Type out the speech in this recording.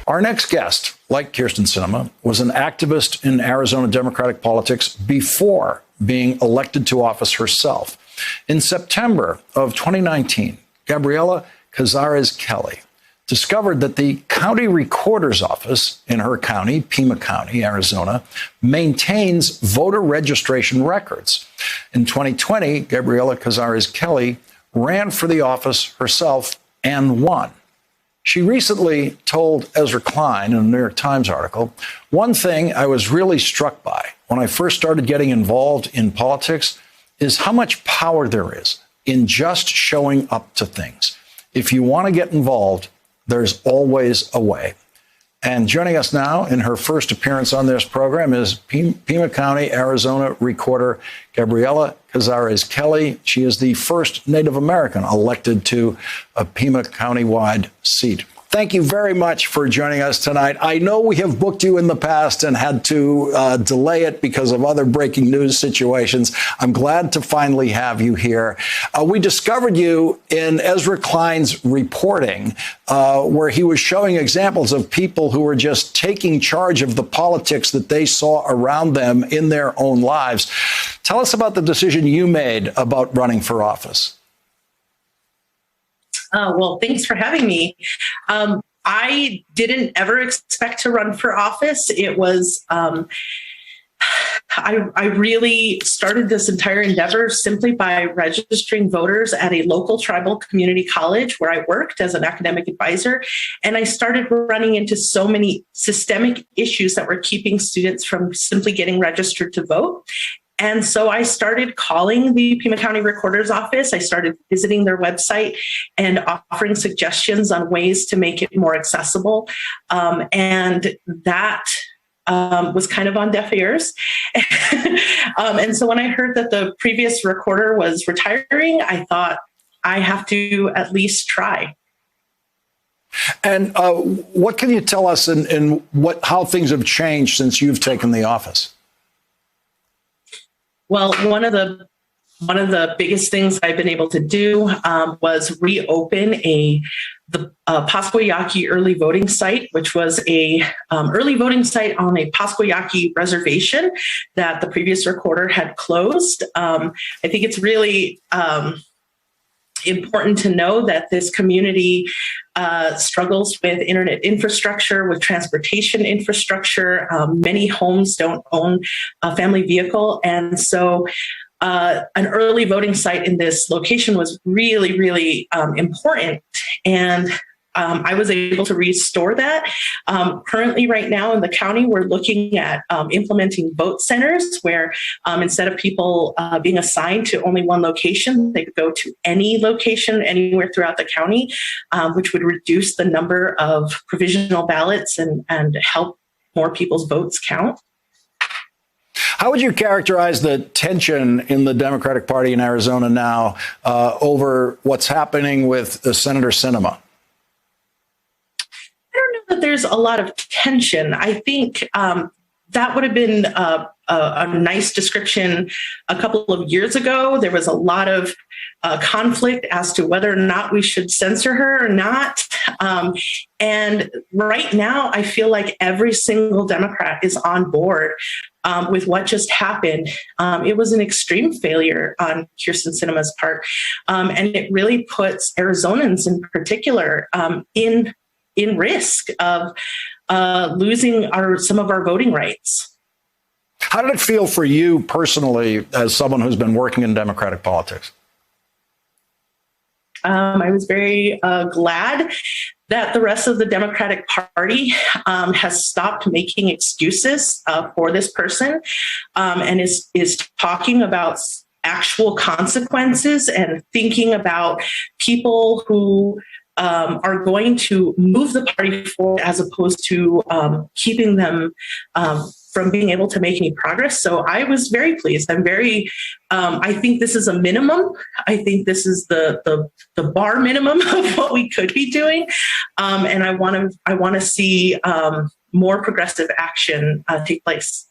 Our next guest, like Kyrsten Sinema, was an activist in Arizona Democratic politics before being elected to office herself. In September of 2019, Gabriella Cázares-Kelly discovered that the county recorder's office in her county, Pima County, Arizona, maintains voter registration records. In 2020, Gabriella Cázares-Kelly ran for the office herself and won. She recently told Ezra Klein in a New York Times article, "One thing I was really struck by when I first started getting involved in politics is how much power there is in just showing up to things. If you want to get involved, there's always a way." And joining us now in her first appearance on this program is Pima County, Arizona recorder Gabriella Cázares-Kelly. She is the first Native American elected to a Pima County-wide seat. Thank you very much for joining us tonight. I know we have booked you in the past and had to delay it because of other breaking news situations. I'm glad to finally have you here. We discovered you in Ezra Klein's reporting, where he was showing examples of people who were just taking charge of the politics that they saw around them in their own lives. Tell us about the decision you made about running for office. Well, thanks for having me. I didn't ever expect to run for office. It was, I really started this entire endeavor simply by registering voters at a local tribal community college where I worked as an academic advisor. And I started running into so many systemic issues that were keeping students from simply getting registered to vote. And so I started calling the Pima County Recorder's Office. I started visiting their website and offering suggestions on ways to make it more accessible. And that was kind of on deaf ears. And so when I heard that the previous recorder was retiring, I thought I have to at least try. And what can you tell us in how things have changed since you've taken the office? Well, one of the biggest things I've been able to do was reopen the Pascua Yaqui early voting site, which was a early voting site on a Pascua Yaqui reservation that the previous recorder had closed. I think it's really important to know that this community struggles with internet infrastructure, with transportation infrastructure. Many homes don't own a family vehicle. And so an early voting site in this location was really, really important. And I was able to restore that. Currently, right now in the county, we're looking at implementing vote centers where instead of people being assigned to only one location, they could go to any location anywhere throughout the county, which would reduce the number of provisional ballots and help more people's votes count. How would you characterize the tension in the Democratic Party in Arizona now over what's happening with Senator Sinema? I don't know that there's a lot of tension. I think that would have been a nice description a couple of years ago. There was a lot of conflict as to whether or not we should censor her or not. And right now, I feel like every single Democrat is on board with what just happened. It was an extreme failure on Kyrsten Sinema's part. And it really puts Arizonans in particular in risk of losing some of our voting rights. How did it feel for you personally as someone who's been working in Democratic politics? I was very glad that the rest of the Democratic Party has stopped making excuses for this person and is talking about actual consequences and thinking about people who are going to move the party forward as opposed to keeping them from being able to make any progress. So I was very pleased. I think this is a minimum. I think this is the bar minimum of what we could be doing. And I want to see more progressive action take place.